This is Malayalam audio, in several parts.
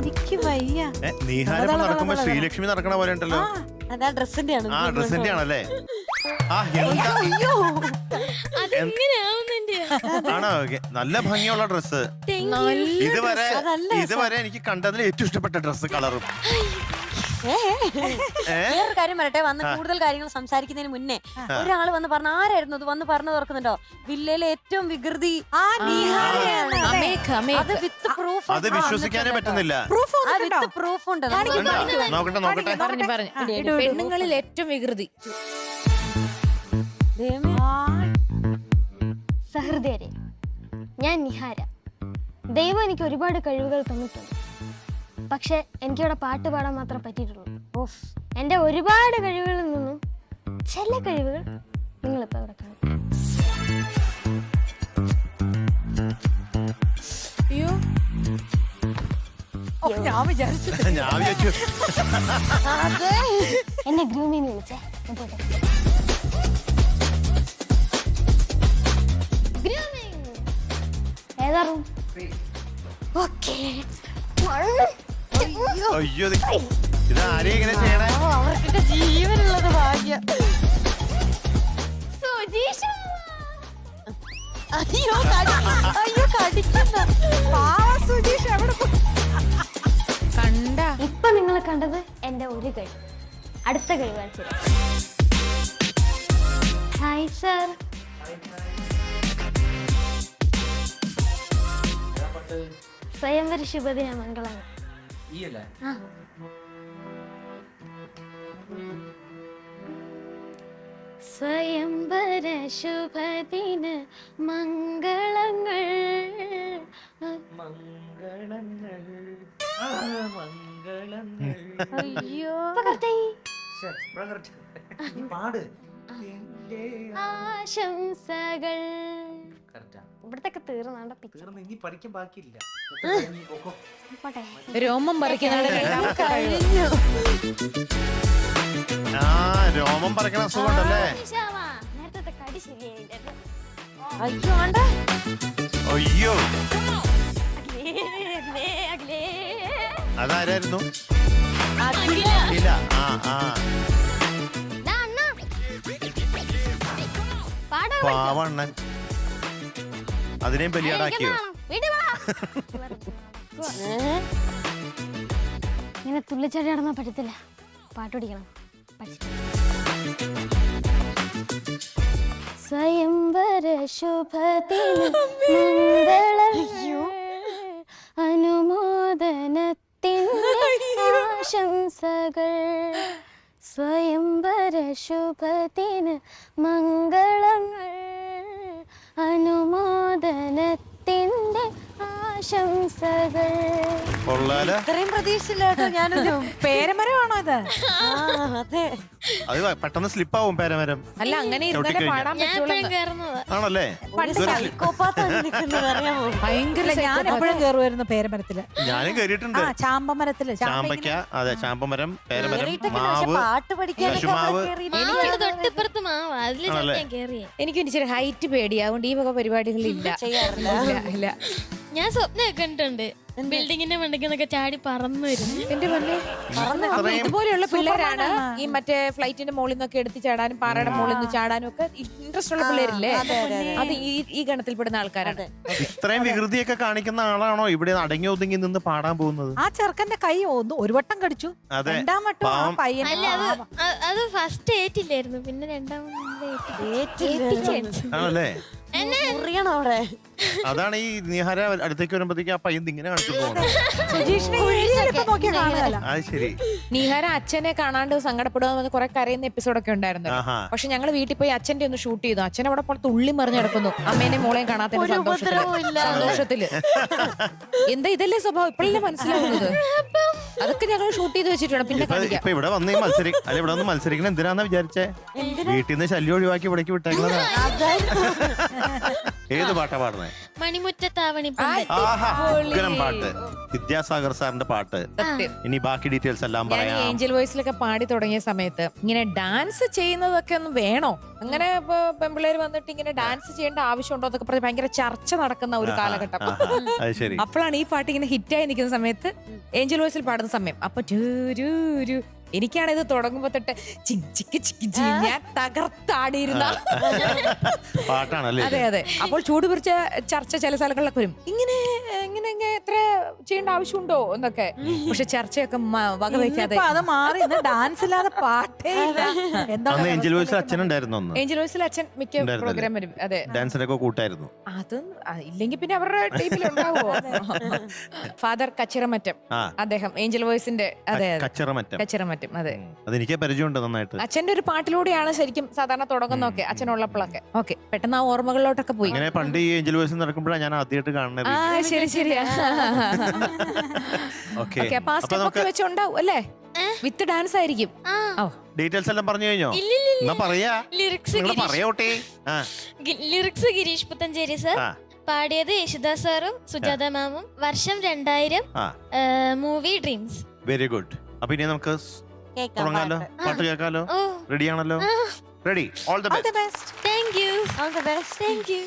എനിക്ക് വയ്യ. നീഹാരം നടക്കുമ്പോ ശ്രീലക്ഷ്മി നടക്കണ പോലെ ഉണ്ടല്ലോ. അതാ ഡ്രസ്സിന്റെ ആണ്. ആ ഡ്രസ്സിന്റെ ആണല്ലേ? ആ എന്താ ആണോ? നല്ല ഭംഗിയുള്ള ഡ്രസ്സ്. ഇതുവരെ എനിക്ക് കണ്ടതിൽ ഏറ്റവും ഇഷ്ടപ്പെട്ട ഡ്രസ്സ് കളറും. വേറൊരു കാര്യം പറയട്ടെ, വന്ന് കൂടുതൽ കാര്യങ്ങൾ സംസാരിക്കുന്നതിന് മുന്നേ ഒരാള് വന്ന് പറഞ്ഞ ആരായിരുന്നു അത് വന്ന് പറഞ്ഞു തുറക്കുന്നുണ്ടോ? വില്ലയിലെ ഏറ്റവും വികൃതി അത് വിത്ത് പ്രൂഫ്. അത് വിശ്വസിക്കാനേ പറ്റുന്നില്ല. പ്രൂഫ് ഉണ്ട്. നോക്കട്ടെ. പെണ്ണുങ്ങളിൽ ഏറ്റവും വികൃതി. സഹൃദയരെ, ഞാൻ നിഹാര. ദൈവം എനിക്ക് ഒരുപാട് കഴിവുകൾ തന്നിട്ടുണ്ട്. പക്ഷെ എനിക്കിവിടെ പാട്ട് പാടാൻ മാത്രം പറ്റിയിട്ടുള്ളൂ. എൻ്റെ ഒരുപാട് കഴിവുകളിൽ നിന്നും ചില കഴിവുകൾ നിങ്ങളിപ്പോൾ ഇവിടെ കാണും. അയ്യോ, ഞാൻ വിചാരിച്ചു എന്നെ ഗ്രൂമിന്ന് വിളിച്ചേ. ഏതാ റൂം? ഓക്കേ. അയ്യോ, ഇത് ആരെയും ഇങ്ങനെ ചെയ്യണേ? അവർക്കൊക്കെ ജീവനുള്ളത് ഭാഗ്യം. അയ്യോ കടിക്കുന്ന കണ്ട. ഇപ്പൊ നിങ്ങൾ കണ്ടത് എന്റെ ഒരു കഴിവ്. അടുത്ത കഴിവ് കാണിച്ചു. Hi sir. സ്വയംവര ശുഭദിന മംഗളങ്ങൾ. സ്വയംവര ശുഭദിന മംഗളങ്ങൾ. അയ്യോ ആശംസകൾ. ഇവിടത്തൊക്കെ തീർന്നാണ്ട രോമം പറിക്കുന്നവരുടെ രോമം പറിക്കണ സുഖമുണ്ടല്ലേ? നേരത്തെ കടി ശരിയായില്ല. അയ്യോ ആണ്ട അയ്യോ, അതാരായിരുന്നു? ഇല്ല. പാവണ്ണൻ അതിനെയും ബലിയാടാക്കിയോ? ഇങ്ങനെ തുള്ളിച്ചാടി നടന്നാ പറ്റത്തില്ല. പാട്ട് പഠിക്കണം. സ്വയംവര ശുഭദിന മംഗളങ്ങൾ. അനുമോദനത്തിൻ്റെ ആശംസകൾ. സ്വയംവര ശുഭദിന മംഗളങ്ങൾ. അനുമോദനത്തിൻ്റെ ആശംസകൾ. ഇത്രയും പ്രതീക്ഷയില്ല കേട്ടോ. ഞാനൊരു പേരമരമാണോ ഇത്? അതെ, അത് പെട്ടെന്ന് സ്ലിപ്പാവും പേരമരം. അല്ല, അങ്ങനെ ഇരുന്നാലേ പാടാൻ പറ്റുള്ളൂ. ആണല്ലേ? ഭയങ്കര. ഞാൻ എപ്പോഴും കയറുമായിരുന്നു പേരമരത്തില്. ഞാനും കയറിയിട്ടുണ്ട്. ചാമ്പമരത്തില്. ചാമ്പയ്ക്ക, അതെ, ചാമ്പമരം, പേരമരം, മാവ്, പാട്ട് കശുമാവ്. എനിക്ക് ഇച്ചിരി ഹൈറ്റ് പേടി, അതുകൊണ്ട് ഈ വക പരിപാടികളില്ല. ചെയ്യാറില്ല. ഞാൻ സ്വപ്നം കണ്ടിട്ടുണ്ട് ബിൽഡിങ്ങിന്റെ മണ്ടയ്ക്കൊക്കെ ചാടി പറന്നു വരും. എന്റെ പൊന്നെ, ഇതുപോലെയുള്ള പിള്ളേരാണ് ഈ മറ്റേ ഫ്ലൈറ്റിന്റെ മുകളിൽ നിന്നൊക്കെ എടുത്ത് ചാടാനും പാറയുടെ മുകളിൽ നിന്ന് ചാടാനും ഒക്കെ ഇൻട്രസ്റ്റ് ഉള്ള പിള്ളേരില്ലേ? അത് ഈ ഗണത്തിൽപ്പെടുന്ന ആൾക്കാരാണ്. ഇത്രയും വികൃതിയൊക്കെ കാണിക്കുന്ന ആളാണോ ഇവിടെ അടങ്ങി ഒതുങ്ങി നിന്ന് പാടാൻ പോകുന്നത്? ആ ചെറുക്കന്റെ കൈ ഒരു വട്ടം കടിച്ചു, രണ്ടാം വട്ടം ആ പയ്യൻ. അത് ഫസ്റ്റ് ഏറ്റില്ലായിരുന്നു, പിന്നെ ആണല്ലേ? അവിടെ അതാണ് ഈ നിഹാര അടുത്തേക്ക് വരുമ്പോഴത്തേക്ക് ആ പയ്യൻ ഇങ്ങനെ കാണിച്ചു പോകുന്നത്. അത് ശരി. നിഹാര അച്ഛനെ കാണാണ്ട് സങ്കടപ്പെടുക കുറെ കരയുന്ന എപ്പിസോഡൊക്കെ ഉണ്ടായിരുന്നു. പക്ഷെ ഞങ്ങൾ വീട്ടിൽ പോയി അച്ഛന്റെ ഒന്ന് ഷൂട്ട് ചെയ്തു. അച്ഛൻ അവിടെ പുറത്ത് തുള്ളി മറിഞ്ഞ് കിടക്കുന്നു, അമ്മേനെ മോളെയും കാണാത്ത സന്തോഷത്തില്. എന്താ ഇതല്ലേ സ്വഭാവം? ഇപ്പോഴല്ലേ മനസ്സിലാവുന്നത്? അതൊക്കെ ഞങ്ങൾ ഷൂട്ട് ചെയ്ത് വെച്ചിട്ടുണ്ട്. പിന്നെ ഇപ്പൊ ഇവിടെ വന്ന് ഇവിടെ വന്ന് മത്സരിക്കണം എന്തിനാന്ന് വിചാരിച്ചേ? വീട്ടിൽ നിന്ന് ശല്യം ഒഴിവാക്കി ഇവിടേക്ക് വിട്ടേക്കുന്നത്. ഏത് പാട്ടാ പാടുന്നേ? മണിമുറ്റത്താവണി ആഹാ ഉഗ്രം പാട്ട്. വിദ്യാസാഗർ സാറിന്റെ പാട്ട്. സത്യം. ഇനി ബാക്കി ഡീറ്റെയിൽസ് എല്ലാം ഞാൻ ഈ പറയാം. ഏഞ്ചൽ വോയിസിലൊക്കെ പാടി തുടങ്ങിയ സമയത്ത് ഇങ്ങനെ ഡാൻസ് ചെയ്യുന്നതൊക്കെ ഒന്ന് വേണോ, അങ്ങനെ ഇപ്പൊ പെൺപിള്ളേർ വന്നിട്ട് ഇങ്ങനെ ഡാൻസ് ചെയ്യേണ്ട ആവശ്യമുണ്ടോ എന്നൊക്കെ പറഞ്ഞ് ഭയങ്കര ചർച്ച നടക്കുന്ന ഒരു കാലഘട്ടം. അത് ശരി. അപ്പോഴാണ് ഈ പാട്ട് ഇങ്ങനെ ഹിറ്റായി നിൽക്കുന്ന സമയത്ത് ഏഞ്ചൽ വോയിസിൽ പാടുന്ന സമയം. അപ്പൊ എനിക്കാണ് ഇത് തുടങ്ങുമ്പോ തൊട്ട് ഞാൻ തകർത്താടിയിരുന്ന പാട്ടാണല്ലേ? അതെ അതെ. അപ്പോൾ ചൂട് പിടിച്ച ചർച്ച ചില സ്ഥലങ്ങളിലൊക്കെ വരും, ഇങ്ങനെ ഇങ്ങനെ എത്ര ചെയ്യേണ്ട ആവശ്യമുണ്ടോ എന്നൊക്കെ. പക്ഷെ ചർച്ചയൊക്കെ വകവയ്ക്കാതെ ഇന്നിപ്പോ അത് മാറി ഡാൻസ് ഇല്ലാതെ പാട്ടേ ഇല്ല. എന്താ അന്ന് ഏഞ്ചൽ വോയിസിൽ അച്ഛനുണ്ടായിരുന്നു. അന്ന് ഏഞ്ചൽ വോയിസിൽ അച്ഛൻ മിക്ക ഉണ്ടായിരുന്നല്ലേ? പ്രോഗ്രാം വരും. അതെ, ഡാൻസിനൊക്കെ കൂട്ടായിരുന്നു. അതും ഇല്ലെങ്കിൽ പിന്നെ അവരുടെ ടീമിലുണ്ടാവോ. ഫാദർ കച്ചിറമറ്റം ആ അദ്ദേഹം ഏഞ്ചൽ വോയിസിന്റെ. അതെ അതെ, കച്ചറമറ്റം. കച്ചിറമറ്റം. അതെ, അതെനിക്ക് പരിചയമുണ്ട് നന്നായിട്ട്. അച്ഛന്റെ ഒരു പാട്ടിലൂടെയാണ് ശരിക്കും സാധാരണ തുടങ്ങുന്നൊക്കെ, അച്ഛനുള്ളപ്പോഴൊക്കെ. ഓക്കെ, പെട്ടെന്ന് ആ ഓർമ്മകളിലോട്ടൊക്കെ പോയി. അങ്ങനെ പണ്ട് ഈ ഏഞ്ചൽ വോയിസ് നടക്കുമ്പോഴാണ് ഞാൻ ആദ്യമായിട്ട് കാണുന്നത്. ആ ശരി ശരിയാ. ഓക്കെ, ഓക്കെ, അപ്പൊ ആ സ്റ്റെപ്പ് ഒക്കെ വെച്ചുണ്ടാവും അല്ലേ? വിത്ത് ഡാൻസ് ആയിരിക്കും. ഓ, ഡീറ്റെയിൽസ് എല്ലാം പറഞ്ഞു കഴിഞ്ഞോ? ഇല്ലില്ലില്ല. എന്നാ പറയാ, ലിറിക്സ് നിങ്ങൾ പറയോട്ടെ. ലിറിക്സ് ഗിരീഷ് പുത്തഞ്ചേരി സർ, ആ. പാടിയത് യേശുദാസ് സാറും സുജാത മാമും, വർഷം 2000, ആ മൂവി ഡ്രീംസ്. Very good. അപ്പൊ ഇനി നമുക്ക് കേൾക്കാം തുടങ്ങാലോ, പാട്ട്. പാട്ട് കേൾക്കാലോ. ഓ റെഡി ആണല്ലോ? Ready. All the All the best. best. Thank you All the best. Thank you.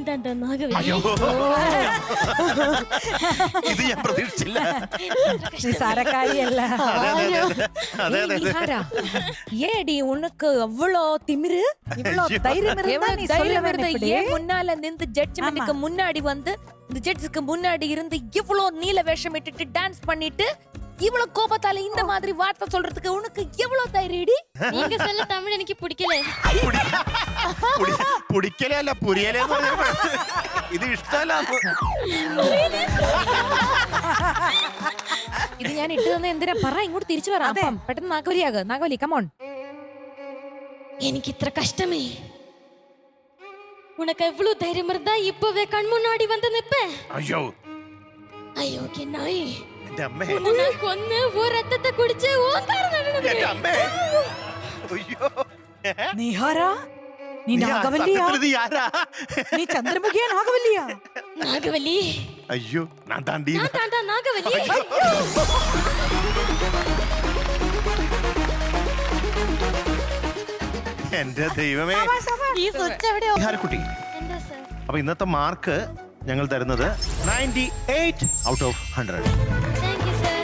ഇതാണ്ടോ നാഗവല്ലി. അയ്യോ ഇത് ഞാൻ പ്രതീക്ഷിച്ചില്ല. നിസാരക്കാരിയല്ല. അതെ അതെ நிஹாரா, ஏடி உனக்கு அவ்வளோ திமிரு? இவ்வளோ தைரியம் இருந்தா எவ்வளவு நீ தைரியம் சொல்லுவேன் இருந்தா இப்படி. ஏன் முன்னால நின்று ஜட்ஜ்மென்ட்க்கு முன்னாடி வந்து இந்த ஜட்ஜுக்கு முன்னாடி இருந்து இவ்வளோ நீல வேஷம் இட்டுட்டு டான்ஸ் பண்ணிட்டு இவ்வளவு கோபத்தால இந்த மாதிரி வார்த்தை சொல்றதுக்கு உனக்கு எவ்வளவு தைரியடி? நீங்க சொல்ல தமிழ் எனக்கு பிடிக்கல. പുടിക്കലല്ല പുരിയലെന്ന് പറഞ്ഞ ഇത് ഇഷ്ടമല്ല. ഇത് ഞാൻ ഇട്ടു തന്നെ എന്തിനാ പറ, ഇങ്ങോട്ട് തിരിച്ചു വരാം. അപ്പം പെട്ടെന്ന് നാഗവലിയാക. നാഗവലി കമോൺ. எனக்கு இത്ര கஷ்டமே. உனக்கு எவ்வளவு தைரியம் இருந்தா இப்பவே கண் முன்னாடி வந்து நிப்ப. അയ്യോ அயோக்கிய நாய், എന്റെ അമ്മേ, உன்னை நான் கொன்னு ஒரு ரத்தத்தை குடிச்சு ஓங்கார എന്റെ நடனது. അമ്മേ. അയ്യോ നിഹാര, നീ നീ നാഗവല്ലിയാ? സത്യത്തിൽ ഇത് ആരാ? നീ ചന്ദ്രമുഖിയാ നാഗവല്ലിയാ? நாகவல்லி, അയ്യോ ഞാൻ താണ്ടി நான் தாண்டா நாகவல்லி. എന്റെ ദൈവമേ. ഈ സ്വിച്ച് എവിടെയോ നിഹാരക്കുട്ടി, എന്താ സർ? അപ്പൊ ഇന്നത്തെ മാർക്ക് ഞങ്ങൾ തരുന്നത് 98 out of 100. Thank you sir.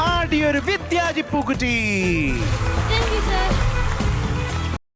ആടിയൊരു വിദ്യാജിപ്പൂക്കുട്ടി. Thank you sir.